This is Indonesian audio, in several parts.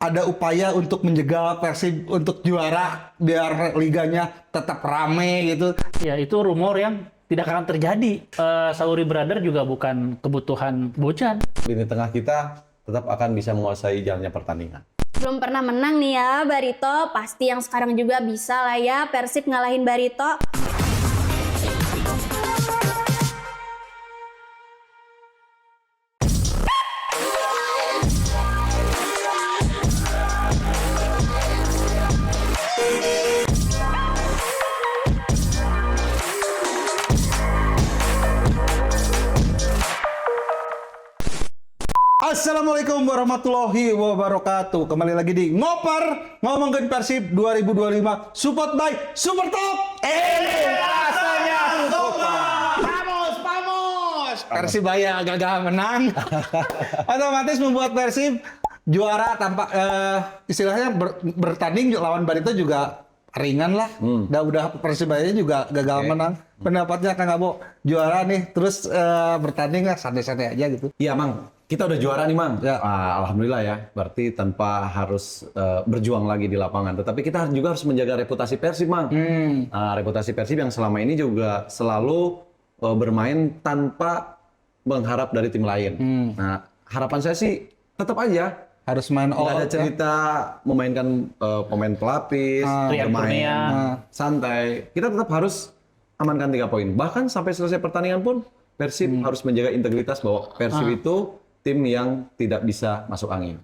ada upaya untuk menjegal Persib untuk juara biar liganya tetap rame gitu. Ya, itu rumor yang tidak akan terjadi. Sauri Brother juga bukan kebutuhan Bojan. Lini tengah kita tetap akan bisa menguasai jalannya pertandingan. Belum pernah menang nih ya Barito, pasti yang sekarang juga bisa lah ya Persib ngalahin Barito. Assalamualaikum warahmatullahi wabarakatuh. Kembali lagi di Ngoper Ngomongin Persib 2025 support by Super Top. Rasanya Super. Vamos. Persibaya gagal menang. Otomatis membuat Persib juara tanpa istilahnya bertanding lawan Barito juga ringan lah. Udah Persibaya juga gagal menang. Pendapatnya Kang Abo juara nih terus bertanding lah santai-santai aja gitu. Iya, Mang. Kita udah juara nih, Mang. Ya. Alhamdulillah ya. Berarti tanpa harus berjuang lagi di lapangan. Tetapi kita juga harus menjaga reputasi Persib, Mang. Reputasi Persib yang selama ini juga selalu bermain tanpa mengharap dari tim lain. Nah, harapan saya sih tetap aja Harus main all nggak ada out, cerita memainkan pemain pelapis, bermain santai. Kita tetap harus amankan 3 poin. Bahkan sampai selesai pertandingan pun Persib harus menjaga integritas bahwa Persib itu tim yang tidak bisa masuk angin.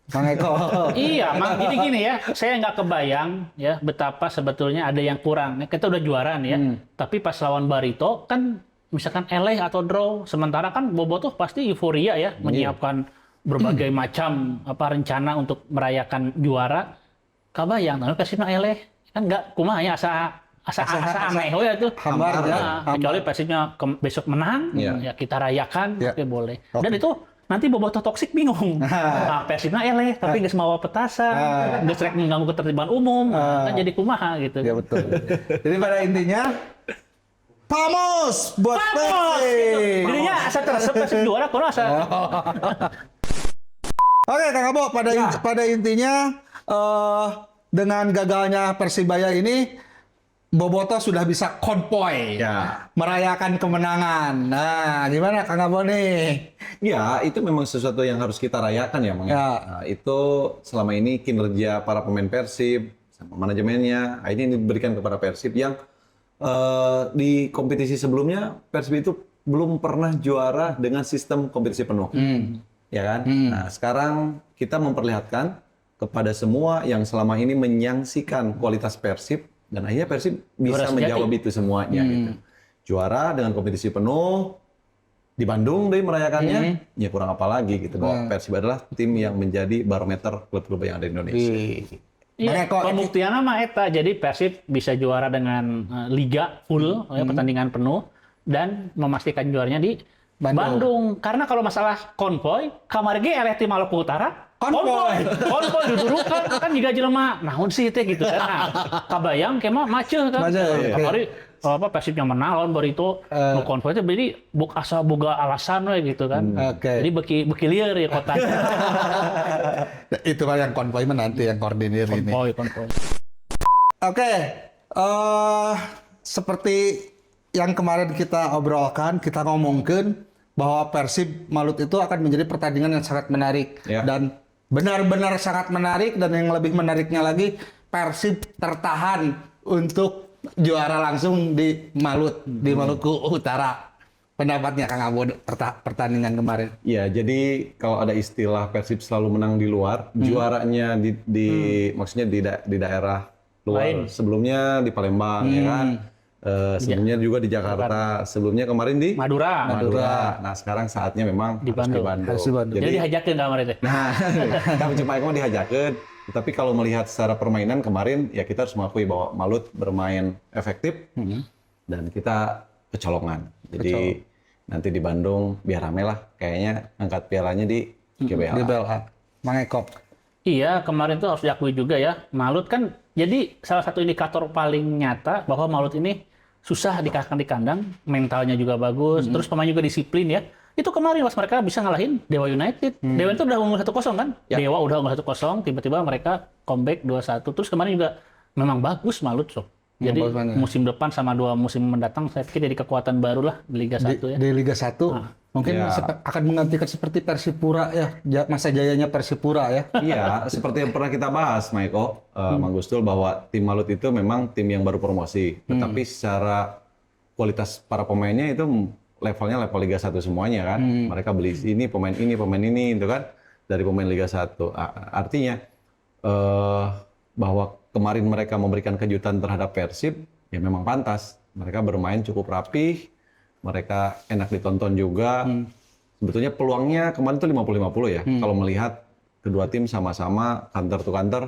Kang Eko. Iya, Mang. Jadi gini ya, saya nggak kebayang ya betapa sebetulnya ada yang kurang. Kita udah juara nih ya, tapi pas lawan Barito kan misalkan eleh atau draw, sementara kan Bobotoh pasti euforia ya, menyiapkan berbagai macam rencana untuk merayakan juara. Kabayang, tapi Persibnya eleh kan nggak kumaha ya asa aneh ya tuh. Hambar ya. Kecuali Persibnya besok menang, ya kita rayakan, oke boleh. Dan itu nanti Bobotoh toksik bingung. Nah, Persibnya eleh, tapi nggak semua petasan, nggak sering mengganggu ketertiban umum, kan jadi kumaha gitu. Ya betul. Jadi pada intinya Vamos buat Vamos! Persib. Dirinya asa teresep Persib juara, kono asa. Oke, Kang Abo, pada intinya dengan gagalnya Persibaya ini Bobotoh sudah bisa konvoy merayakan kemenangan. Nah, gimana Kang Abo nih? Ya, itu memang sesuatu yang harus kita rayakan ya, Mang. Nah, itu selama ini kinerja para pemain Persib sama manajemennya, ini diberikan kepada Persib yang di kompetisi sebelumnya Persib itu belum pernah juara dengan sistem kompetisi penuh. Ya kan? Nah, sekarang kita memperlihatkan kepada semua yang selama ini menyaksikan kualitas Persib dan akhirnya Persib bisa menjawab itu semuanya gitu. Juara dengan kompetisi penuh di Bandung deh merayakannya, ya kurang apa lagi gitu bahwa Persib adalah tim yang menjadi barometer klub-klub yang ada di Indonesia. Iya, pembuktiannya mah eta. Jadi Persib bisa juara dengan liga full, pertandingan penuh dan memastikan juaranya di Bandung. Karena kalau masalah konvoy, kamar ge eleh ti Maluku Utara, konvoy dudurukan kan juga jelema naon sih teh gitu kan. Nah, kabayang kemah macet kan. Kamari Persibnya menang lawan Barito nu konvoy teh jadi asa boga alasan we gitu kan. Jadi beki lieur ya kota. Itu kan yang konvoy nanti yang koordinir ini. Konvoy. Oke, seperti yang kemarin kita obrolkan, kita ngomongkan bahwa Persib Malut itu akan menjadi pertandingan yang sangat menarik dan benar-benar sangat menarik, dan yang lebih menariknya lagi Persib tertahan untuk juara langsung di Malut, di Maluku Utara. Pendapatnya Kang Abo pertandingan kemarin? Ya, jadi kalau ada istilah Persib selalu menang di luar, juaranya maksudnya di daerah luar. Sebelumnya di Palembang ya kan. Sebelumnya juga di Jakarta, sebelumnya kemarin di Madura. Nah, sekarang saatnya memang Di Bandung. Jadi dihajakeun kamari teh. Nah, kami cuma mau dihajakeun. Tapi kalau melihat secara permainan kemarin, ya kita harus mengakui bahwa Malut bermain efektif dan kita kecolongan. Jadi nanti di Bandung biar rame lah, kayaknya angkat pialanya di GBLA. GBLA. Mang Eko. Iya, kemarin tuh harus diakui juga ya. Malut kan jadi salah satu indikator paling nyata bahwa Malut ini susah dikalahkan di kandang, mentalnya juga bagus, terus pemain juga disiplin ya. Itu kemarin pas mereka bisa ngalahin Dewa United. Dewa itu udah unggul 1-0 kan? Ya. Dewa udah unggul 1-0, tiba-tiba mereka comeback 2-1. Terus kemarin juga memang bagus Malut, Sob. Jadi Bagus, ya. musim depan sama 2 musim mendatang saya pikir jadi kekuatan baru lah di Liga 1 ya. Di Liga 1 mungkin Ya. akan menggantikan seperti Persipura ya, masa jayanya Persipura ya. Iya, seperti yang pernah kita bahas, Maiko, Mang Gustul, bahwa tim Malut itu memang tim yang baru promosi. Tetapi secara kualitas para pemainnya itu levelnya level Liga 1 semuanya kan. Mereka beli ini, pemain ini, itu kan. Dari pemain Liga 1. Artinya, bahwa kemarin mereka memberikan kejutan terhadap Persib, ya memang pantas. Mereka bermain cukup rapih, mereka enak ditonton juga. Sebetulnya peluangnya kemarin tuh 50-50 ya. Kalau melihat kedua tim sama-sama counter to counter,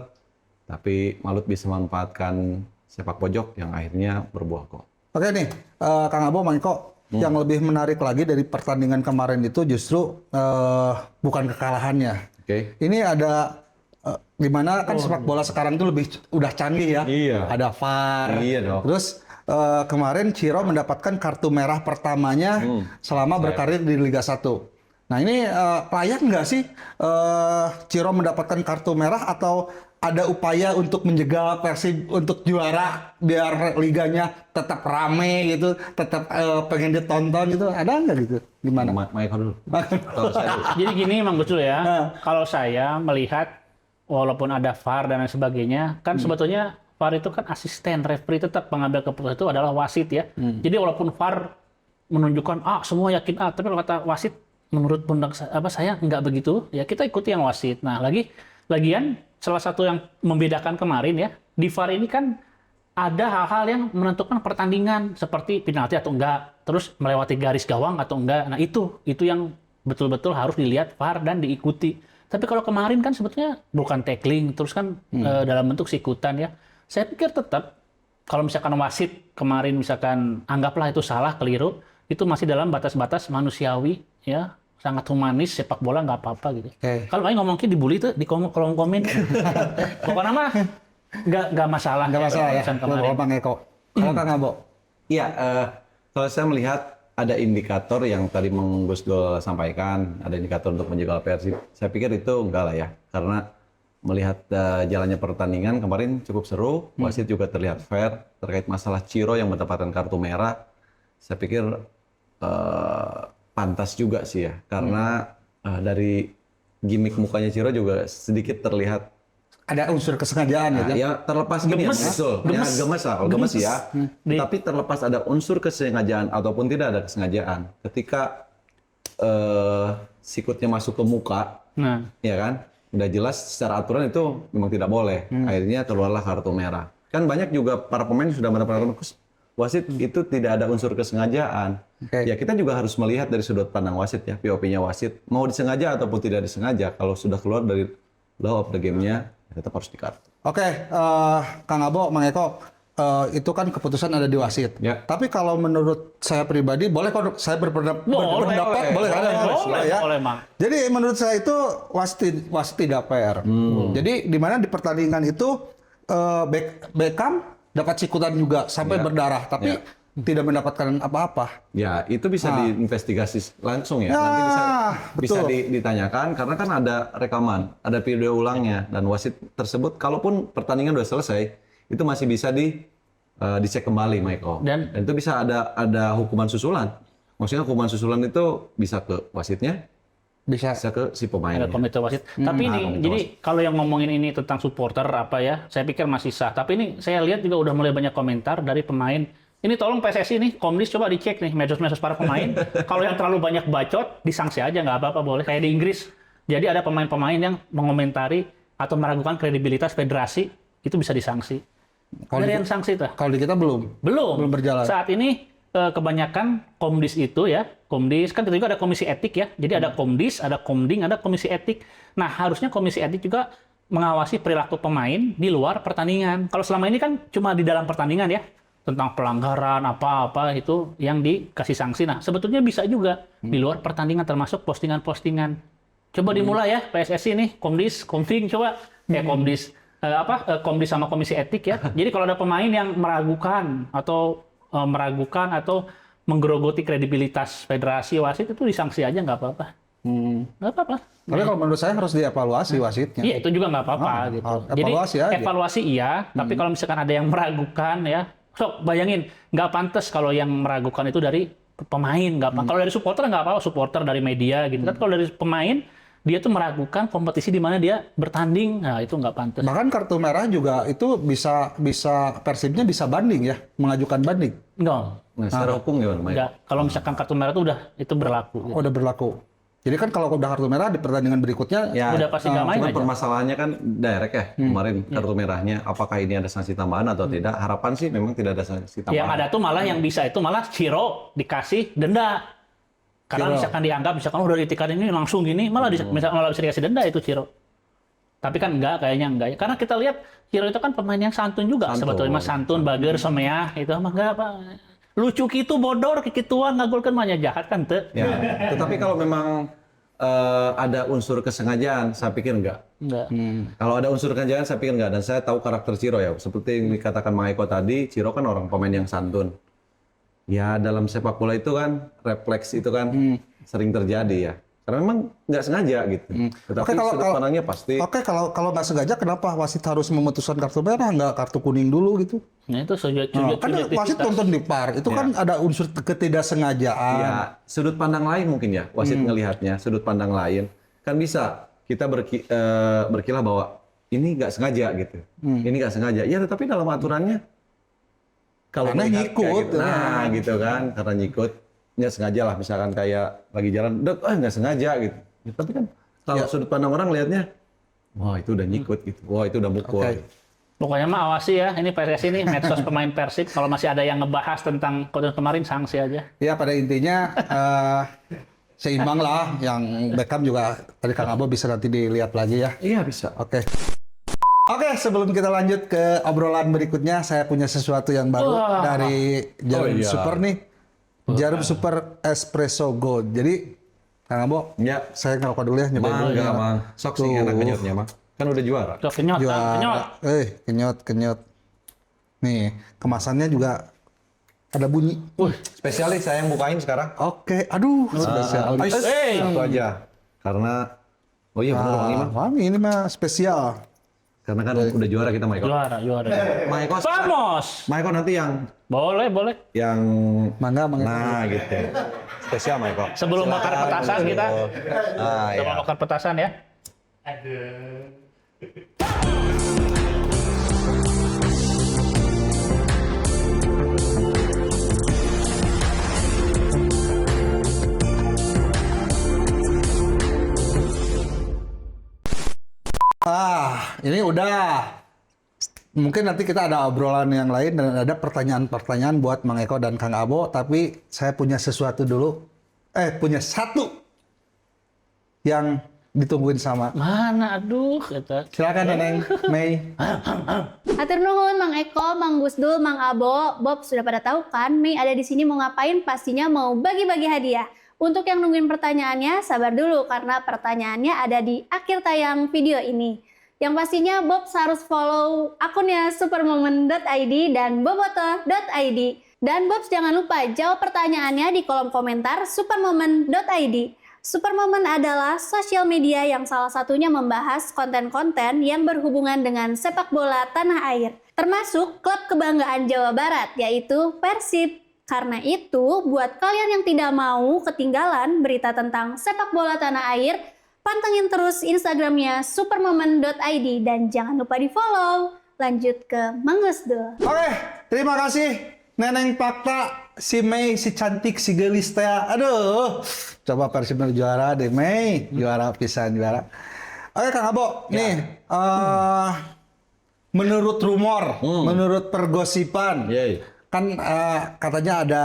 tapi Malut bisa memanfaatkan sepak pojok yang akhirnya berbuah gol. Oke nih, Kang Abo, Mang Eko, yang lebih menarik lagi dari pertandingan kemarin itu justru bukan kekalahannya. Oke. Ini ada di mana kan sepak bola sekarang itu udah canggih ya. Iya. Ada VAR. Iya dong. Terus kemarin Ciro mendapatkan kartu merah pertamanya selama berkarir di Liga 1. Nah ini layak nggak sih Ciro mendapatkan kartu merah atau ada upaya untuk menjegal Persib untuk juara biar liganya tetap rame gitu, tetap pengen ditonton gitu, ada nggak gitu? Gimana? Maiko dulu. Kalau saya dulu. Jadi gini Mang Betul ya, kalau saya melihat walaupun ada VAR dan lain sebagainya, kan sebetulnya VAR itu kan asisten referee, tetap pengambil keputusan itu adalah wasit ya. Jadi walaupun VAR menunjukkan semua yakin tapi kalau kata wasit menurut pundak saya nggak begitu, ya kita ikuti yang wasit. Nah lagian salah satu yang membedakan kemarin ya, di VAR ini kan ada hal-hal yang menentukan pertandingan seperti penalti atau enggak, terus melewati garis gawang atau enggak. Nah itu yang betul-betul harus dilihat VAR dan diikuti. Tapi kalau kemarin kan sebetulnya bukan tackling, terus kan dalam bentuk sikutan ya. Saya pikir tetap kalau misalkan wasit kemarin misalkan anggaplah itu salah, keliru, itu masih dalam batas-batas manusiawi ya, sangat humanis, sepak bola nggak apa-apa gitu. Kalau main ngomongin dibully tuh di kolom komen. Pokoknya mah nggak masalah. Nggak masalah ya. Kalau Bang Eko, kalau Kang Abo. Iya, kalau saya melihat ada indikator yang tadi Mang Gusdol sampaikan, ada indikator untuk menjegal Persib. Saya pikir itu enggak lah ya, karena melihat jalannya pertandingan kemarin cukup seru, wasit juga terlihat fair terkait masalah Ciro yang mendapatkan kartu merah. Saya pikir pantas juga sih ya, karena dari gimmick mukanya Ciro juga sedikit terlihat Ada unsur kesengajaan ya. ya terlepas gini ya, betul. Ya, gemes lah, kalau gemes ya. Tapi terlepas ada unsur kesengajaan ataupun tidak ada kesengajaan. Ketika sikutnya masuk ke muka, ya kan, udah jelas secara aturan itu memang tidak boleh. Akhirnya keluarlah kartu merah. Kan banyak juga para pemain sudah mendapatkan wasit itu tidak ada unsur kesengajaan. Ya kita juga harus melihat dari sudut pandang wasit ya, POP-nya wasit. Mau disengaja ataupun tidak disengaja, kalau sudah keluar dari law of the game-nya, tetap harus dikartu. Oke, Kang Abo, Mang Eko, itu kan keputusan ada di wasit. Ya. Tapi kalau menurut saya pribadi, boleh kok saya berpendapat? Boleh, Mang. Jadi menurut saya itu wasit tidak fair. Jadi di mana di pertandingan itu Beckham dapat sikutan juga sampai berdarah, tapi tidak mendapatkan apa-apa. Ya, itu bisa diinvestigasi langsung ya. Nanti bisa ditanyakan karena kan ada rekaman, ada video ulangnya dan wasit tersebut kalaupun pertandingan sudah selesai, itu masih bisa dicek kembali, Michael. Dan itu bisa ada hukuman susulan. Maksudnya hukuman susulan itu bisa ke wasitnya, bisa ke si pemain. Ada komite wasit. Tapi ini, jadi kalau yang ngomongin ini tentang supporter apa ya, saya pikir masih sah. Tapi ini saya lihat juga udah mulai banyak komentar dari pemain. Ini tolong PSSI nih, Komdis coba dicek nih medsos-medsos para pemain. Kalau yang terlalu banyak bacot, disanksi aja nggak apa-apa, boleh. Kayak di Inggris. Jadi ada pemain-pemain yang mengomentari atau meragukan kredibilitas federasi, itu bisa disanksi. Ada yang sanksi tuh? Kalau di kita belum berjalan. Saat ini kebanyakan Komdis itu ya, Komdis kan juga ada komisi etik ya. Jadi ada Komdis, ada Komding, ada komisi etik. Nah harusnya komisi etik juga mengawasi perilaku pemain di luar pertandingan. Kalau selama ini kan cuma di dalam pertandingan ya, tentang pelanggaran apa-apa itu yang dikasih sanksi. Nah sebetulnya bisa juga di luar pertandingan termasuk postingan-postingan. Coba dimulai ya PSSI nih, Komdis, Komding coba Komdis Komdis sama komisi etik ya. Jadi kalau ada pemain yang meragukan atau menggerogoti kredibilitas federasi wasit itu disanksi aja nggak apa-apa. Nggak apa-apa. Tapi kalau menurut saya harus dievaluasi wasitnya. Iya, itu juga nggak apa-apa gitu. Evaluasi Jadi aja. evaluasi iya, tapi kalau misalkan ada yang meragukan ya, sok bayangin nggak pantas kalau yang meragukan itu dari pemain nggak apa. Kalau dari supporter nggak apa-apa, supporter dari media gitu. Kan kalau dari pemain dia tuh meragukan kompetisi di mana dia bertanding, nah itu nggak pantas. Bahkan kartu merah juga itu bisa Persibnya bisa banding ya, mengajukan banding. Enggak. Nah, secara hukum gimana, Mike? Enggak. Kalau misalkan kartu merah itu udah itu berlaku. Oh, udah berlaku. Jadi kan kalau udah kartu merah di pertandingan berikutnya Ya, Udah pasti nggak main cuman aja. permasalahannya kan direct ya kemarin kartu merahnya. Apakah ini ada sanksi tambahan atau tidak? Harapan sih memang tidak ada sanksi tambahan. Yang ada tuh malah yang bisa itu malah Ciro dikasih denda. Karena Ciro. misalkan dianggap misalkan udah ditikatin ini langsung gini, malah malah bisa dikasih denda itu Ciro. Tapi kan kayaknya enggak ya. Karena kita lihat Ciro itu kan pemain yang santun juga sebetulnya, Mas santun, bager, someah itu mah enggak apa. Lucu gitu bodor kikituan ngagulkeun mah nya jahat kan teu. Ya, tetapi kalau memang ada unsur kesengajaan, saya pikir enggak. Enggak. Kalau ada unsur kesengajaan, saya pikir enggak. Dan saya tahu karakter Ciro ya. Seperti yang dikatakan Mang Eko tadi, Ciro kan orang pemain yang santun. Ya, dalam sepak bola itu kan, refleks itu kan sering terjadi ya. Karena memang nggak sengaja gitu. Tetapi Oke, sudut pandangnya pasti. Oke, kalau nggak sengaja kenapa wasit harus memutuskan kartu merah, nggak kartu kuning dulu gitu? Nah itu sujud Kan wasit tonton di VAR, itu kan ada unsur ketidaksengajaan. Ya, sudut pandang lain mungkin ya, wasit ngelihatnya, sudut pandang lain. Kan bisa kita berkilah bahwa ini nggak sengaja gitu. Ini nggak sengaja. Ya, tetapi dalam aturannya, kalau Karena melihat kayak nyikut, gitu, nah gitu kan, karena nyikut, nggak sengaja lah, misalkan kayak lagi jalan, nggak sengaja gitu. Ya, tapi kan kalau sudut pandang orang lihatnya, wah itu udah nyikut gitu, wah itu udah mukul. Oke. Pokoknya mah awasi ya, ini PSSI ini medsos pemain Persib kalau masih ada yang ngebahas tentang kemarin sanksi aja. Ya pada intinya seimbang lah. Yang Beckham juga tadi Kang Abo bisa nanti dilihat lagi ya. Iya bisa. Oke. Oke, sebelum kita lanjut ke obrolan berikutnya, saya punya sesuatu yang baru dari Jarum iya. Super nih. Jarum Super Espresso Gold. Jadi, Kang Abo, Ya, saya ngerokok dulu ya, nyobain dulu. mangga mang. Sok sih enak kenyotnya mah. Kan udah juara. Tuh, kenyot, kenyot. Kenyot. Nih, kemasannya juga ada bunyi. Spesialis saya yang bukain sekarang. Oke, aduh, spesialis. Satu aja. Karena, oh iya benar wangi mah. Wangi ini mah spesial. Karena kan udah juara kita Maiko. Juara. Maiko, Vamos! Maiko nanti yang Boleh. Mangga. nah gitu. Spesial Maiko. Sebelum makan petasan kita. Ah Sebelum ya. makan petasan ya. Ini udah. Mungkin nanti kita ada obrolan yang lain dan ada pertanyaan-pertanyaan buat Mang Eko dan Kang Abo. Tapi saya punya sesuatu dulu. Punya satu yang ditungguin sama. Mana aduh kata. Silakan Neneng Mei. Hatur nuhun Mang Eko, Mang Gusdul, Mang Abo, Bob sudah pada tahu kan Mei ada di sini mau ngapain? Pastinya mau bagi-bagi hadiah. Untuk yang nungguin pertanyaannya, sabar dulu karena pertanyaannya ada di akhir tayang video ini. Yang pastinya Bob harus follow akunnya supermoment.id dan boboto.id. Dan Bob jangan lupa jawab pertanyaannya di kolom komentar supermoment.id. Supermoment adalah sosial media yang salah satunya membahas konten-konten yang berhubungan dengan sepak bola tanah air. Termasuk klub kebanggaan Jawa Barat yaitu Persib. Karena itu, buat kalian yang tidak mau ketinggalan berita tentang sepak bola tanah air, pantengin terus Instagramnya supermoment.id dan jangan lupa di-follow. Lanjut ke Mang Gusdul. Oke, terima kasih Neneng Fakta, si Mei, si cantik, si gelis teh. Aduh, coba Persib juara deh Mei, juara pisan juara. Oke Kang Abo, nih menurut rumor, menurut pergosipan, kan katanya ada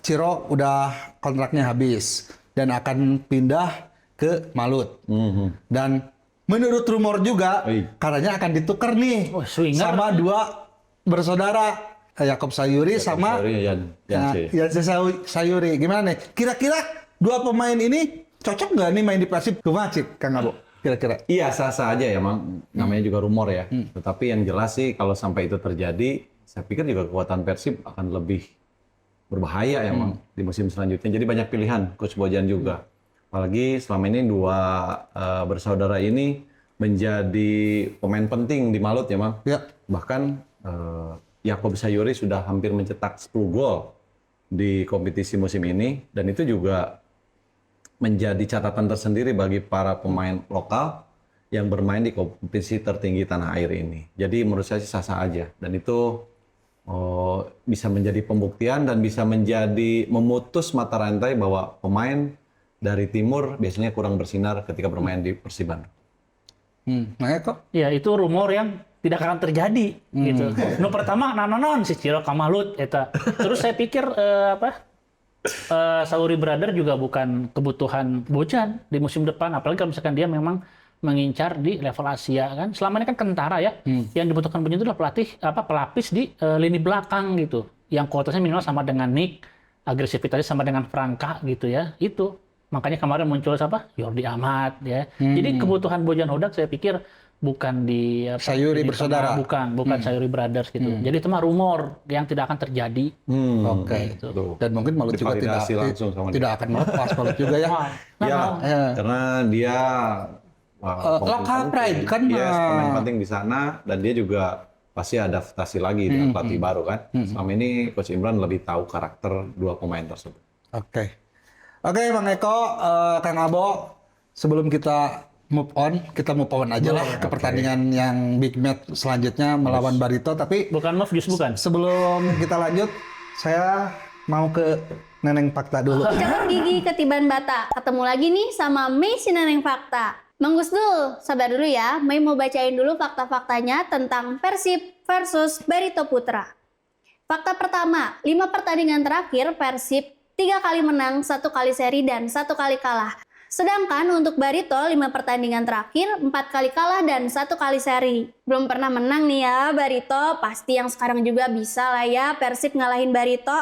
Ciro udah kontraknya habis dan akan pindah ke Malut. Dan menurut rumor juga katanya akan ditukar nih sama dua bersaudara, Yakob Sayuri sama Yan Sayuri. Gimana nih? Kira-kira dua pemain ini cocok nggak nih main di Persib? Kumaha Cik, Kang Abo? Kira-kira? Iya, sah-sah aja ya, Mang. Namanya juga rumor ya. Tetapi yang jelas sih kalau sampai itu terjadi, saya pikir juga kekuatan Persib akan lebih berbahaya emang di musim selanjutnya. Jadi banyak pilihan Coach Bojan juga. Apalagi selama ini dua bersaudara ini menjadi pemain penting di Malut ya, Mang. Ya. Bahkan Yakob Sayuri sudah hampir mencetak 10 gol di kompetisi musim ini, dan itu juga menjadi catatan tersendiri bagi para pemain lokal yang bermain di kompetisi tertinggi tanah air ini. Jadi menurut saya sih sah-sah aja, dan itu bisa menjadi pembuktian dan bisa menjadi memutus mata rantai bahwa pemain dari timur biasanya kurang bersinar ketika bermain di Persiban. Makanya kok Ya itu rumor yang tidak akan terjadi gitu. No pertama nanon si Ciro Kamalut eta. Terus saya pikir Sauri Brother juga bukan kebutuhan Bojan di musim depan, apalagi kalau misalkan dia memang mengincar di level Asia kan. Selama ini kan Kentara ya. Yang dibutuhkan Bojan itu adalah pelapis di lini belakang gitu. Yang kualitasnya minimal sama dengan Nick, agresivitasnya sama dengan Franka gitu ya. Itu. Makanya kemarin muncul Yordi Ahmad ya. Jadi kebutuhan Bojan Hodak saya pikir bukan di Sayuri di bersaudara. bukan Sayuri Brothers gitu. Jadi itu mah rumor yang tidak akan terjadi. Oke. Tuh. Dan mungkin Malut juga Divalidasi langsung sama dia. tidak akan melepas Malut juga ya. Iya, Ya. karena dia pemain lokal penting. pride kan, Dia pemain penting di sana, dan dia juga pasti adaptasi lagi dengan pelatih baru kan. Selama ini Coach Imran lebih tahu karakter dua pemain tersebut. Oke, Bang Eko, Kang Abo, sebelum kita move on aja lah ke pertandingan yang big match selanjutnya melawan Barito. Tapi Bukan move, just bukan. sebelum kita lanjut, saya mau ke Neneng Fakta dulu. Cakap gigi ketiban bata. Ketemu lagi nih sama Mei si Neneng Fakta. Mang Gusdul, sabar dulu ya. Mei mau bacain dulu fakta-faktanya tentang Persib versus Barito Putra. Fakta pertama, 5 pertandingan terakhir Persib 3 kali menang, 1 kali seri, dan 1 kali kalah. Sedangkan untuk Barito 5 pertandingan terakhir 4 kali kalah dan 1 kali seri. Belum pernah menang nih ya Barito, pasti yang sekarang juga bisa lah ya Persib ngalahin Barito.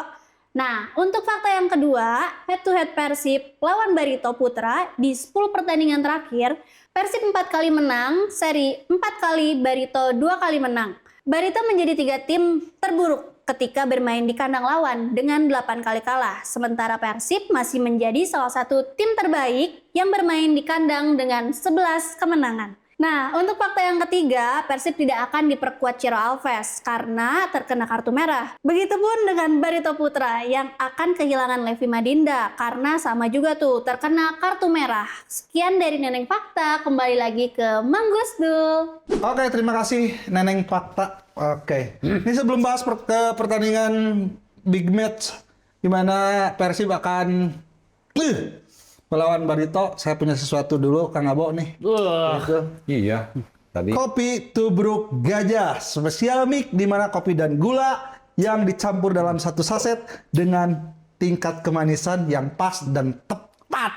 Nah, untuk fakta yang kedua, head to head Persib lawan Barito Putra di 10 pertandingan terakhir, Persib 4 kali menang, seri 4 kali, Barito 2 kali menang. Barito menjadi 3 tim terburuk ketika bermain di kandang lawan dengan 8 kali kalah. Sementara Persib masih menjadi salah satu tim terbaik yang bermain di kandang dengan 11 kemenangan. Nah, untuk fakta yang ketiga, Persib tidak akan diperkuat Ciro Alves karena terkena kartu merah. Begitupun dengan Barito Putra yang akan kehilangan Levi Madinda karena sama juga tuh terkena kartu merah. Sekian dari Neneng Fakta, kembali lagi ke Mang Gusdul. Oke, terima kasih Neneng Fakta. Oke, ini sebelum bahas ke pertandingan big match di mana Persib akan melawan Barito, saya punya sesuatu dulu, Kang Abo nih. Iya, tadi Kopi Tubruk Gajah spesial mix, di mana kopi dan gula yang dicampur dalam satu saset dengan tingkat kemanisan yang pas dan tepat.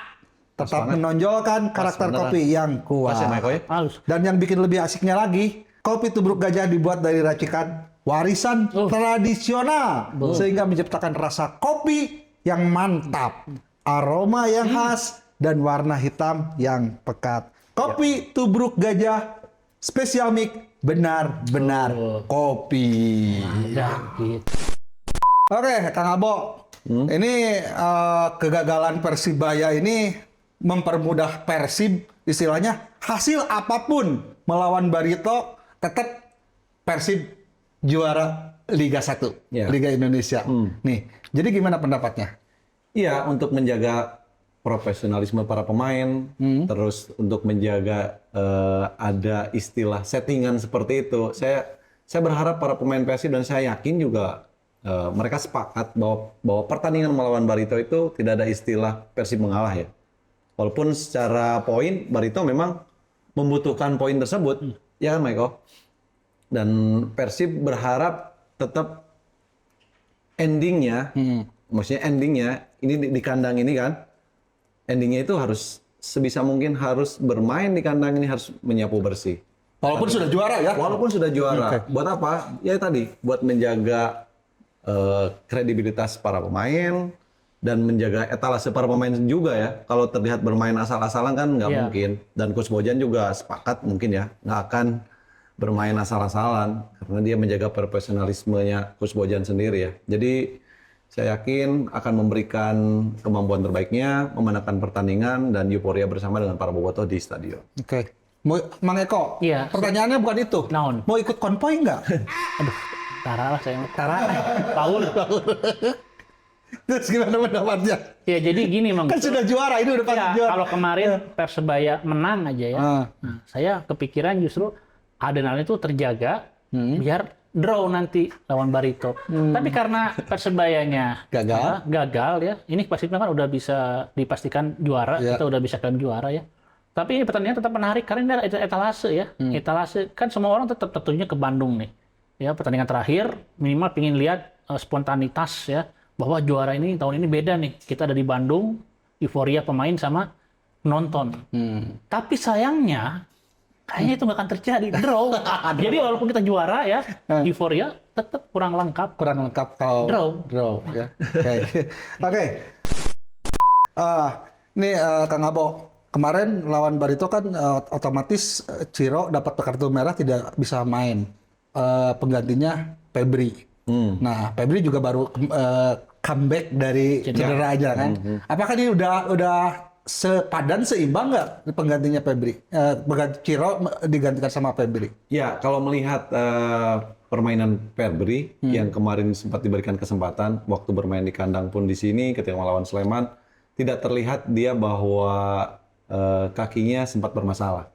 Tetap menonjolkan karakter beneran. kopi yang kuat. Pas ya, Miko ya? Halus. Dan yang bikin lebih asiknya lagi, Kopi Tubruk Gajah dibuat dari racikan warisan tradisional sehingga menciptakan rasa kopi yang mantap, aroma yang khas, dan warna hitam yang pekat. Kopi Tubruk Gajah spesial mix, benar-benar kopi. Ya, gitu. Oke, Kang Abo, ini kegagalan Persibaya ini mempermudah Persib, istilahnya hasil apapun melawan Barito tetap Persib juara Liga 1, Ya. Liga Indonesia. Nih, jadi gimana pendapatnya? iya, untuk menjaga profesionalisme para pemain, terus untuk menjaga ada istilah settingan seperti itu. Saya berharap para pemain Persib, dan saya yakin juga mereka sepakat bahwa pertandingan melawan Barito itu tidak ada istilah Persib mengalah ya. Walaupun secara poin Barito memang membutuhkan poin tersebut, ya kan Michael? Dan Persib berharap tetap endingnya, maksudnya endingnya ini di kandang ini kan, endingnya itu harus sebisa mungkin harus bermain di kandang ini, harus menyapu bersih. Walaupun sudah juara ya. Walaupun sudah juara, buat apa? Ya tadi, buat menjaga kredibilitas para pemain dan menjaga etalase para pemain juga ya. Kalau terlihat bermain asal-asalan kan nggak Iya. mungkin. Dan Coach Bojan juga sepakat mungkin ya, nggak akan bermain asal-asalan karena dia menjaga profesionalismenya Coach Bojan sendiri ya. Jadi Saya yakin akan memberikan kemampuan terbaiknya, memenangkan pertandingan dan euforia bersama dengan para bobotoh di stadion. Oke. Mang Eko, Iya. pertanyaannya bukan itu. Naon? Mau ikut konvoy nggak? Aduh, tara lah saya. Tara. Paul. Terus gimana pendapatnya? Ya jadi gini Mang. Kan sudah juara, ini udah pasti Ya, juara. kalau kemarin Persebaya menang aja ya. Ah. Nah, saya kepikiran justru adrenalin itu terjaga biar draw nanti lawan Barito. Tapi karena Persebayanya gagal ya. Ini Persibnya kan udah bisa dipastikan juara, Ya. kita udah bisa klaim juara ya. Tapi ini pertandingan tetap menarik karena ini ada etalase ya. Etalase kan semua orang tetap tertujunya ke Bandung nih. Ya, pertandingan terakhir minimal pingin lihat spontanitas ya, bahwa juara ini tahun ini beda nih. Kita ada di Bandung, euforia pemain sama nonton. Tapi sayangnya kayaknya itu nggak akan terjadi, draw. Jadi walaupun kita juara ya, euforia tetap kurang lengkap. Kurang lengkap kalau Draw. ya. Oke. Ini Kang Abo, kemarin lawan Barito kan otomatis Ciro dapat kartu merah tidak bisa main. Penggantinya Febri. Nah, Febri juga baru comeback dari cedera aja kan. Apakah ini udah sepadan seimbang nggak penggantinya Febri? Pengganti Ciro digantikan sama Febri. Ya, kalau melihat permainan Febri yang kemarin sempat diberikan kesempatan waktu bermain di kandang pun di sini ketika melawan Sleman, tidak terlihat dia bahwa kakinya sempat bermasalah.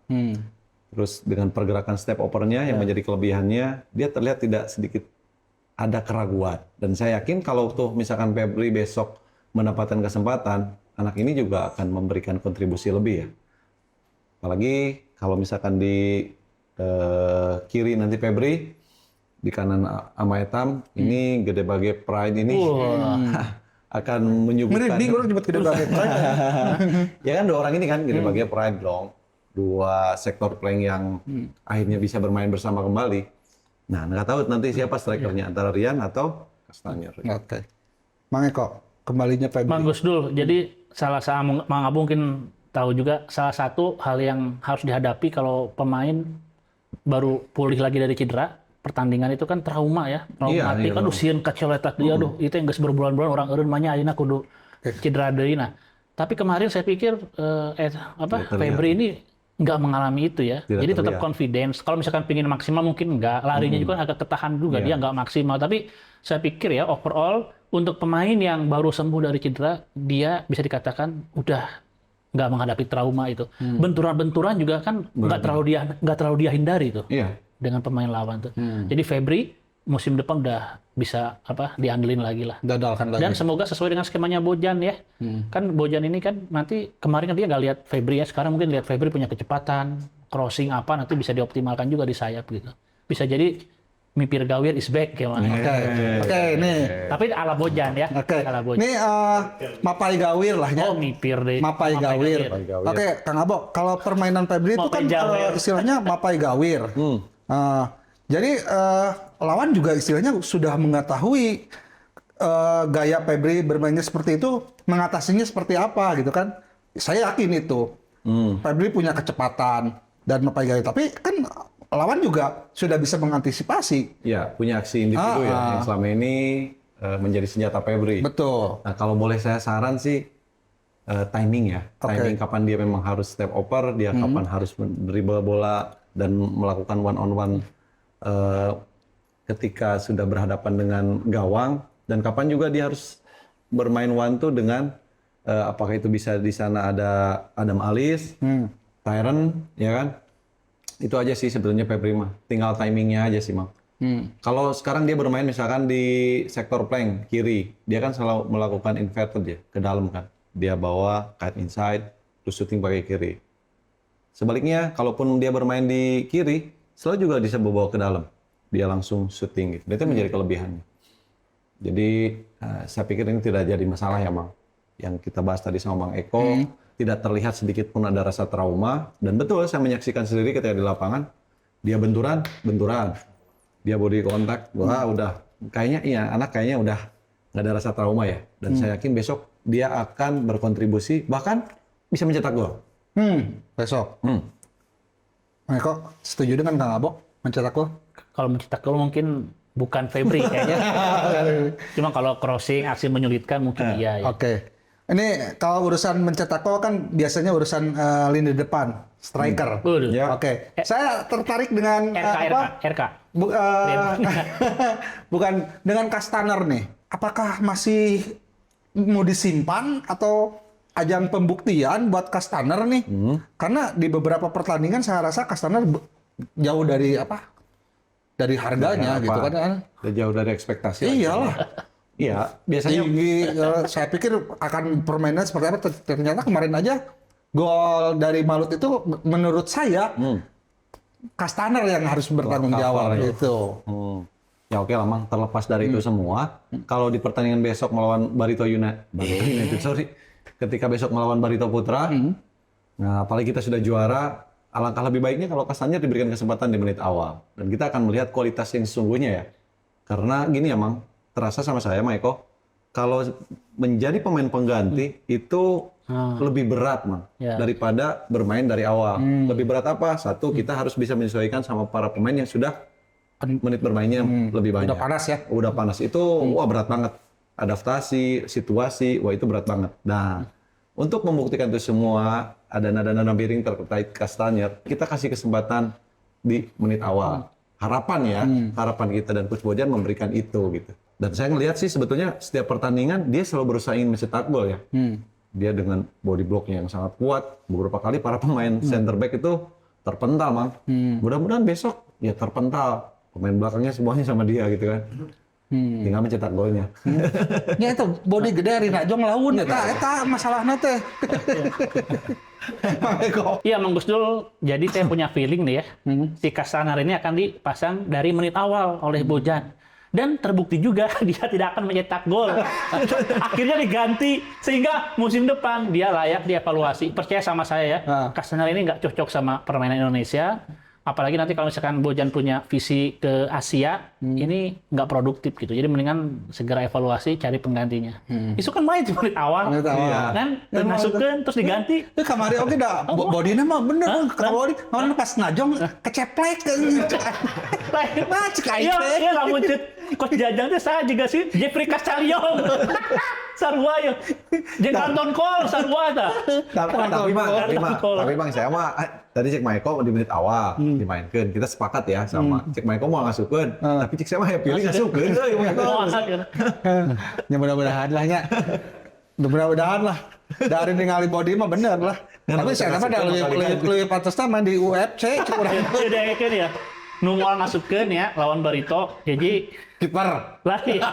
Terus dengan pergerakan step opernya yang menjadi kelebihannya, dia terlihat tidak sedikit ada keraguan. Dan saya yakin kalau tuh misalkan Febri besok mendapatkan kesempatan, anak ini juga akan memberikan kontribusi lebih ya. Apalagi kalau misalkan di kiri nanti Febri, di kanan Amaetam, ini Gede Bage Pride ini akan menyuguhkan. Merinding orang nyebut Gede Bage Pride. Ya kan dua orang ini kan Gede Bage Pride dong. Dua sektor playing yang akhirnya bisa bermain bersama kembali. Nah, nggak tahu nanti siapa strikernya, antara Rian atau Castanyer. Oke. Mang Eko, kembalinya Febri. Mang Gusdul, jadi Mang Abu mungkin tahu juga salah satu hal yang harus dihadapi kalau pemain baru pulih lagi dari cedera, pertandingan itu kan trauma ya. Traumatik kan usieun kacoletak dia, aduh itu yang geus berbulan-bulan orang eureun mah nya ayeuna kudu cedera deui. Nah, tapi kemarin saya pikir Febri ini nggak mengalami itu ya. Tidak Jadi tetap terlihat. confidence. Kalau misalkan pingin maksimal mungkin nggak. Larinya juga agak ketahan juga. Dia nggak maksimal. Tapi saya pikir ya overall untuk pemain yang baru sembuh dari cedera, dia bisa dikatakan udah nggak menghadapi trauma itu. Benturan-benturan juga kan nggak terlalu dia hindari tuh Iya. dengan pemain lawan tuh. Jadi Febri musim depan udah bisa diandelin lagi lah. Dadalkan lagi. Dan semoga sesuai dengan skemanya Bojan ya. Kan Bojan ini kan nanti kemarin kan dia nggak lihat Febri ya. Sekarang mungkin lihat Febri punya kecepatan, crossing apa nanti bisa dioptimalkan juga di sayap gitu. Bisa jadi Mipir Gawir is back kayak mana. Oke, nih. Tapi ala Bojan ya. Oke. Ala Bojan. Ini Mapai Gawir lah ya. Oh Mipir deh. Mapai Gawir. Oke, Kang Abo, kalau permainan Febri itu kan Mapai Gawir. istilahnya Mapai Gawir. Jadi lawan juga istilahnya sudah mengetahui gaya Febri bermainnya seperti itu, mengatasinya seperti apa gitu kan. Saya yakin itu. Febri punya kecepatan dan Mapai Gawir. Tapi kan lawan juga sudah bisa mengantisipasi. Ya, punya aksi individu ya yang selama ini menjadi senjata Febri. Betul. Nah, kalau boleh saya saran sih timing ya. Timing kapan dia memang harus step over, dia kapan harus dribble bola dan melakukan one on one ketika sudah berhadapan dengan gawang, dan kapan juga dia harus bermain one two dengan apakah itu bisa di sana ada Adam Alis, Tyron, ya kan? Itu aja sih sebetulnya Febri mah. Tinggal timingnya aja sih, Mang. Kalau sekarang dia bermain misalkan di sektor flank kiri, dia kan selalu melakukan inverted ya, ke dalam kan. Dia bawa kite inside, terus shooting pakai kiri. Sebaliknya, kalaupun dia bermain di kiri, selalu juga bisa bawa ke dalam. Dia langsung shooting gitu. Dan itu menjadi kelebihannya. Jadi, saya pikir ini tidak jadi masalah ya, Mang. Yang kita bahas tadi sama Bang Eko, tidak terlihat sedikit pun ada rasa trauma. Dan betul, saya menyaksikan sendiri ketika di lapangan, dia benturan. Dia body contact, wah udah. Kayaknya iya, anak kayaknya udah nggak ada rasa trauma ya. Dan saya yakin besok dia akan berkontribusi, bahkan bisa mencetak gol. Besok. Eko, setuju dengan Kang Abo mencetak gol? Kalau mencetak gol mungkin bukan Febri kayaknya. Cuma kalau crossing aksi menyulitkan mungkin iya ya. Oke. Ini kalau urusan mencetak gol kan biasanya urusan lini depan, striker. Waduh. Ya. Oke. Saya tertarik dengan RK. bukan dengan Castaner nih. Apakah masih mau disimpan atau ajang pembuktian buat Castaner nih? Karena di beberapa pertandingan saya rasa Castaner jauh dari dari harganya gitu kan. Udah jauh dari ekspektasi. Iyalah. Iya, biasanya Tinggi, saya pikir akan permainan seperti apa. Ternyata kemarin aja gol dari Malut itu menurut saya Castaner yang harus bertanggung jawab ya. gitu. Ya oke lah, Mang. Terlepas dari itu semua, kalau di pertandingan besok melawan Barito United, ketika besok melawan Barito Putra, nah apalagi kita sudah juara, alangkah lebih baiknya kalau Castaner diberikan kesempatan di menit awal. Dan kita akan melihat kualitas yang sesungguhnya ya. Karena gini ya, Mang, terasa sama saya, Mang Eko, kalau menjadi pemain pengganti itu lebih berat, Mang, daripada bermain dari awal. Lebih berat apa? Satu, kita harus bisa menyesuaikan sama para pemain yang sudah menit bermainnya lebih banyak. Udah panas ya? Udah panas. Itu wah berat banget. Adaptasi, situasi, wah itu berat banget. Nah, untuk membuktikan itu semua, ada nada-nada miring terkait Castaner, kita kasih kesempatan di menit awal. Harapan ya, harapan kita dan Coach Bojan memberikan itu gitu. Dan saya ngelihat sih sebetulnya setiap pertandingan dia selalu berusaha ingin mencetak gol ya. Dia dengan body blocknya yang sangat kuat. Beberapa kali para pemain center back itu terpental, Mang. Mudah-mudahan besok ya terpental. Pemain belakangnya semuanya sama dia gitu kan. Tinggal mencetak golnya. Ya itu body gede Rina Jong lawan eta masalahna teh. Iya, Mang Gusdul. Jadi saya punya feeling nih ya. Si Castaner ini akan dipasang dari menit awal oleh Bojan. Dan terbukti juga dia tidak akan mencetak gol. Akhirnya diganti sehingga musim depan dia layak dievaluasi. Percaya sama saya ya, Castaner ini nggak cocok sama permainan Indonesia. Apalagi nanti kalau misalkan Bojan punya visi ke Asia, ini nggak produktif gitu. Jadi mendingan segera evaluasi, cari penggantinya. Itu kan main di menit awal, kan? Masukin terus diganti. Itu kamari oke dah. Bodinya mah bener. Kalau body, mana pas Najong keceplek. Iya, lamun cek Coach Jajang teh saya juga sih Jeffrey Casalion. Sarua ya. Jeung Anton Cole sarua tah. Tapi Bang saya mah tadi cek Maiko di menit awal dimainkan. Kita sepakat ya sama cek Maiko mau ngasupkeun. Tapi cek saya mah pilih ngasupkeun euy Maiko. Ya mudah-mudahan lah nya. Mudah-mudahan lah. Dari ningali body mah bener lah. Tapi saya mah da leuwih pantes main di UFC cek urang. Dedekeun ya. Nu moal ngasupkeun ya lawan Barito. Jadi Kiper. lah ya.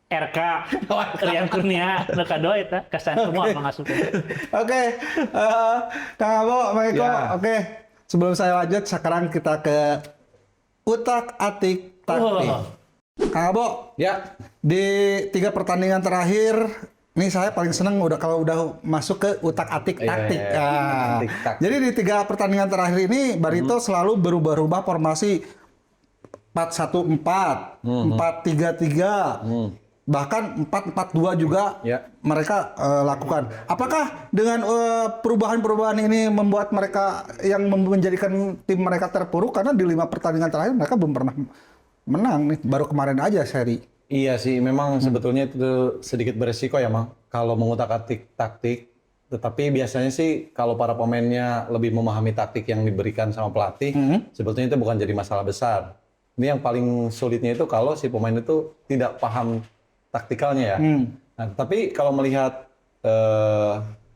RK, Rian Kurnia, Lekado eta Castaner semua mengasuhkeun. Oke, Kang Abo, Maiko. Oke, sebelum saya lanjut, sekarang kita ke utak-atik taktik. Kang Abo, Ya. di 3 pertandingan terakhir, ini saya paling seneng kalau udah masuk ke utak-atik taktik. Jadi di 3 pertandingan terakhir ini, Barito selalu berubah-ubah formasi 4-1-4, 4-3-3. Bahkan 4-4-2 juga mereka lakukan. Apakah dengan perubahan-perubahan ini membuat mereka yang menjadikan tim mereka terpuruk? Karena di 5 pertandingan terakhir mereka belum pernah menang nih. Baru kemarin aja seri. Iya sih, memang sebetulnya itu sedikit beresiko ya, Mang. Kalau mengutak-atik taktik, tetapi biasanya sih kalau para pemainnya lebih memahami taktik yang diberikan sama pelatih, sebetulnya itu bukan jadi masalah besar. Ini yang paling sulitnya itu kalau si pemain itu tidak paham taktikalnya ya. Nah, tapi kalau melihat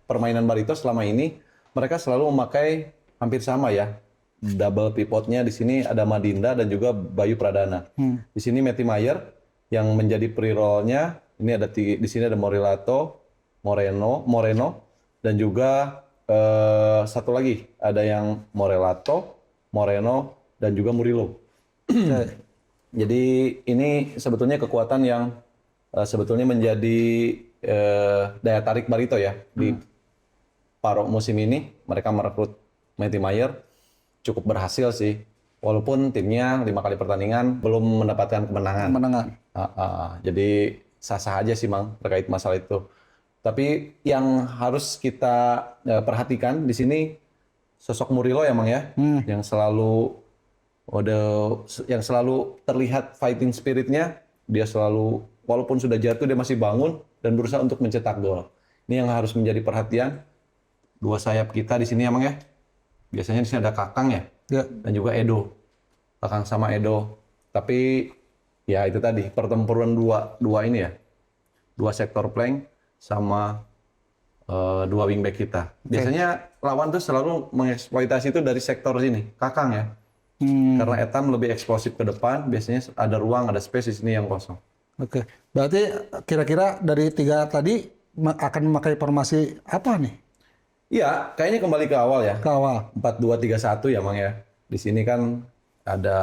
permainan Barito selama ini, mereka selalu memakai hampir sama ya. Double pivotnya di sini ada Madinda dan juga Bayu Pradana. Di sini Matty Mayer yang menjadi pre-roll-nya. Ini ada di sini ada Moreno dan juga satu lagi ada yang Moreno dan juga Murillo. Jadi ini sebetulnya kekuatan yang sebetulnya menjadi daya tarik Barito ya di paruh musim ini. Mereka merekrut Matty Mayer cukup berhasil sih, walaupun timnya 5 kali pertandingan belum mendapatkan kemenangan. Jadi sah-sah aja sih, Mang, terkait masalah itu. Tapi yang harus kita perhatikan di sini sosok Murillo ya, Mang ya, yang selalu yang selalu terlihat fighting spiritnya, dia selalu walaupun sudah jatuh dia masih bangun dan berusaha untuk mencetak gol. Ini yang harus menjadi perhatian. Dua sayap kita di sini emang ya. Biasanya di sini ada Kakang ya, dan juga Edo. Kakang sama Edo. Tapi ya itu tadi pertempuran dua ini ya, dua sektor flank sama dua wingback kita. Biasanya lawan tuh selalu mengeksploitasi itu dari sektor sini, Kakang ya. Karena Etam lebih eksplosif ke depan, biasanya ada ruang, ada space di sini yang kosong. Oke. Berarti kira-kira dari 3 tadi akan memakai formasi apa nih? Iya, kayaknya kembali ke awal ya. Ke awal. 4-2-3-1 ya, Mang ya. Di sini kan ada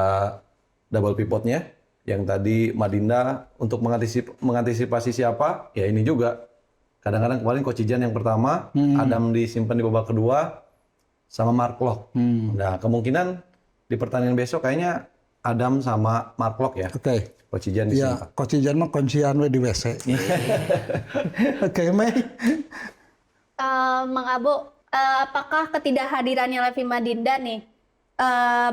double pivotnya, yang tadi Madinda untuk mengantisipasi siapa, ya ini juga. Kadang-kadang kemarin Coach Ijan yang pertama, Adam disimpan di babak kedua, sama Mark Locke. Nah, kemungkinan di pertandingan besok kayaknya Adam sama Mark Locke ya. Oke. Coach Ijan disimpan. Ya, Coach Ijan mah kuncian we di WC. Oke, Mei. Mang Abo, apakah ketidakhadirannya Levi Madinda nih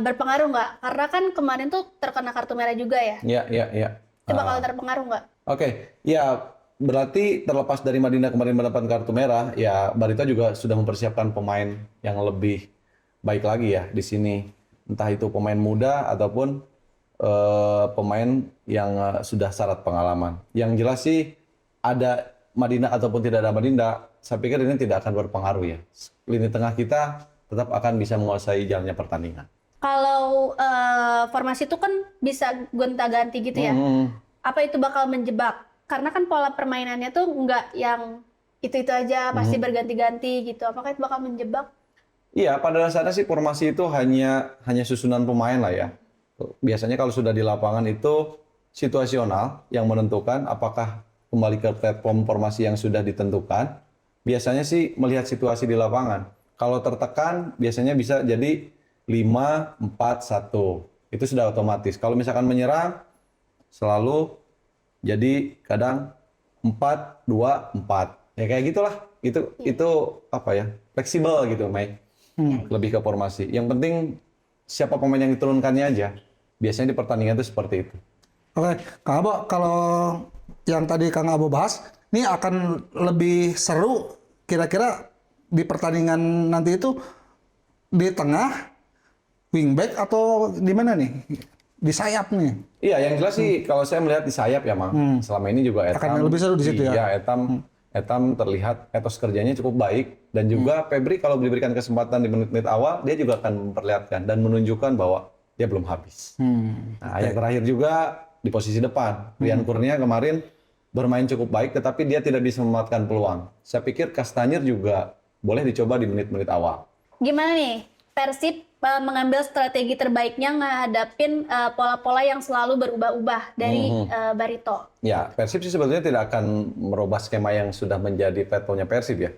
berpengaruh nggak? Karena kan kemarin tuh terkena kartu merah juga ya. Iya. Itu bakal terpengaruh nggak? Oke, ya berarti terlepas dari Madinda kemarin mendapat kartu merah, ya Barito juga sudah mempersiapkan pemain yang lebih baik lagi ya di sini. Entah itu pemain muda ataupun pemain yang sudah syarat pengalaman. Yang jelas sih ada Madinda ataupun tidak ada Madinda, saya pikir ini tidak akan berpengaruh ya. Lini tengah kita tetap akan bisa menguasai jalannya pertandingan. Kalau formasi itu kan bisa gonta-ganti gitu ya. Apa itu bakal menjebak? Karena kan pola permainannya tuh nggak yang itu-itu aja, pasti berganti-ganti gitu. Apakah itu bakal menjebak? Iya, pada dasarnya sih formasi itu hanya susunan pemain lah ya. Biasanya kalau sudah di lapangan itu situasional yang menentukan apakah kembali ke platform formasi yang sudah ditentukan. Biasanya sih melihat situasi di lapangan. Kalau tertekan biasanya bisa jadi 5-4-1. Itu sudah otomatis. Kalau misalkan menyerang selalu jadi kadang 4-2-4. Ya kayak gitulah. Itu apa ya? Fleksibel gitu, Mei. Lebih ke formasi. Yang penting siapa pemain yang diturunkannya aja. Biasanya di pertandingan itu seperti itu. Oke, Kang Abo, kalau yang tadi Kang Abo bahas, ini akan lebih seru kira-kira di pertandingan nanti itu di tengah, wingback atau di mana nih? Di sayap nih? Iya, yang jelas sih kalau saya melihat di sayap ya, Mang. Selama ini juga Etam. Akan lebih seru di situ ya? Iya, Etam terlihat etos kerjanya cukup baik. Dan juga Febri kalau diberikan kesempatan di menit-menit awal, dia juga akan memperlihatkan dan menunjukkan bahwa dia belum habis. Nah, yang terakhir juga di posisi depan. Rian Kurnia kemarin bermain cukup baik, tetapi dia tidak bisa memanfaatkan peluang. Saya pikir Kastanyir juga boleh dicoba di menit-menit awal. Gimana nih Persib mengambil strategi terbaiknya ngadapin pola-pola yang selalu berubah-ubah dari Barito? Ya, Persib sih sebetulnya tidak akan merubah skema yang sudah menjadi platformnya Persib ya.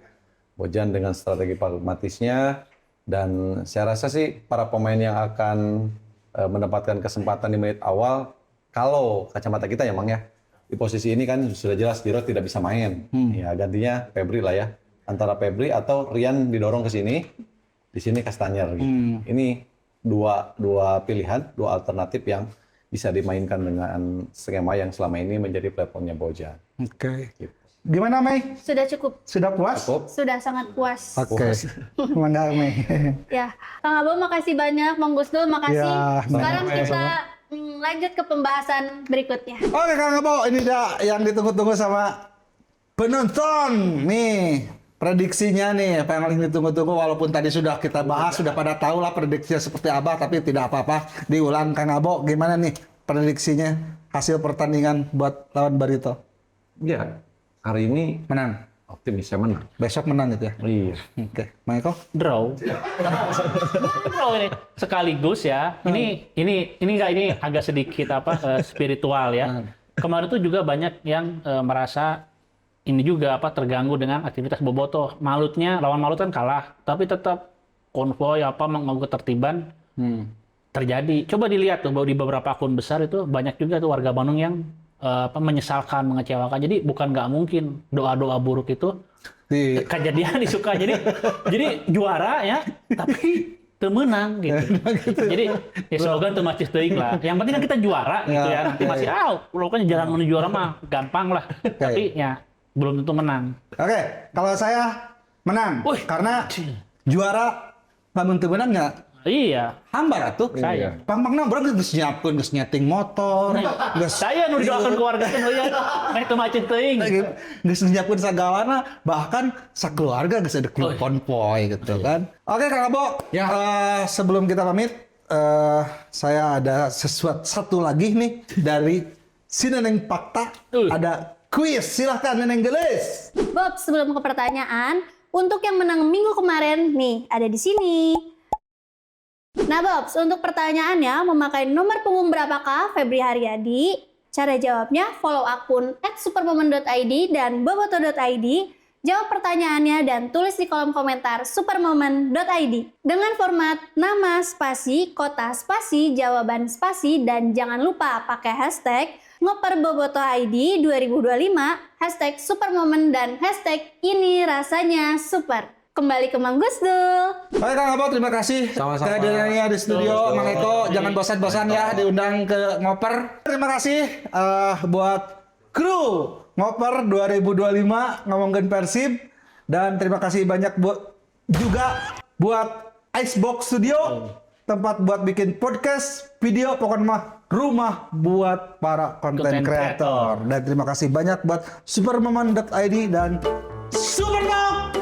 Bojan dengan strategi pragmatisnya, dan saya rasa sih para pemain yang akan mendapatkan kesempatan di menit awal, kalau kacamata kita ya Mang ya, di posisi ini kan sudah jelas Diro tidak bisa main. Ya gantinya Febri lah ya. Antara Febri atau Rian didorong ke sini, di sini Kastanyir gitu. Ini dua pilihan, dua alternatif yang bisa dimainkan dengan skema yang selama ini menjadi platformnya Bojan. Oke. Gitu. Gimana, Mei? Sudah cukup? Sudah puas? Cukup. Sudah sangat puas. Oke. Mangga, Mei. Ya, Kang Abo makasih banyak, Mang Gusdul makasih. Ya, Sekarang sama-sama. kita lanjut ke pembahasan berikutnya. Oke, Kang Abo, ini dia yang ditunggu-tunggu sama penonton. Nih, prediksinya nih, apa yang paling ditunggu-tunggu, walaupun tadi sudah kita bahas, sudah pada tahu lah prediksinya seperti apa, tapi tidak apa-apa. Diulang, Kang Abo, gimana nih prediksinya hasil pertandingan buat lawan Barito? Ya, hari ini Menang. optimis saya menang. Besok menang gitu ya? Iya. Oke, Maiko? Draw. Draw ini sekaligus ya. Ini agak sedikit spiritual ya. Kemarin tuh juga banyak yang merasa ini juga terganggu dengan aktivitas Bobotoh. Malutnya lawan Malut kan kalah, tapi tetap konvoy mengganggu ketertiban terjadi. Coba dilihat tuh bahwa di beberapa akun besar itu banyak juga tuh warga Bandung yang menyesalkan, mengecewakan. Jadi bukan nggak mungkin doa-doa buruk itu kejadian disuka. Jadi juara ya, tapi temenang gitu. Jadi ya slogan teu macet teuing lah. Yang penting kan kita juara gitu ya. Nanti masih pokoknya jalan menuju juara mah gampang lah. Tapi ya belum tentu menang. Oke, kalau saya menang. Wih. Karena juara lamun teu menang ya Iya. hambar atuh. Saya. Pang-pangna urang geus nyiapkeun, geus nyeting motor, geus Saya nu didoakeun keluarga teh ya. Meh teu macet teuing. geus nyiapkeun sagalana, bahkan sakeluarga geus ada klub konvoy gitu kan. Oke, Kang Abo. Ya. Sebelum kita pamit, saya ada sesuatu satu lagi nih dari si Neneng Fakta. Ada kuis, silahkan Neneng gelis. Bob, sebelum ke pertanyaan, untuk yang menang minggu kemarin nih ada di sini. Nah Bob, untuk pertanyaannya memakai nomor punggung berapakah Febri Haryadi? Cara jawabnya follow akun @supermomen.id dan boboto.id. Jawab pertanyaannya dan tulis di kolom komentar supermomen.id dengan format nama spasi, kota spasi, jawaban spasi, dan jangan lupa pakai hashtag ngoperboboto.id 2025, hashtag supermomen, dan hashtag ini rasanya super. Kembali ke Mang Gusdul. Baik Kang Abo, terima kasih Sama-sama. kehadirannya di studio. Mang Eko, jangan bosan-bosan ya diundang ke Ngoper. Terima kasih buat kru Ngoper 2025 ngomongin Persib, dan terima kasih banyak juga buat Icebox Studio, tempat buat bikin podcast, video, pokoknya mah rumah buat para konten Content kreator. Dan terima kasih banyak buat supermomen.id dan Supertalk.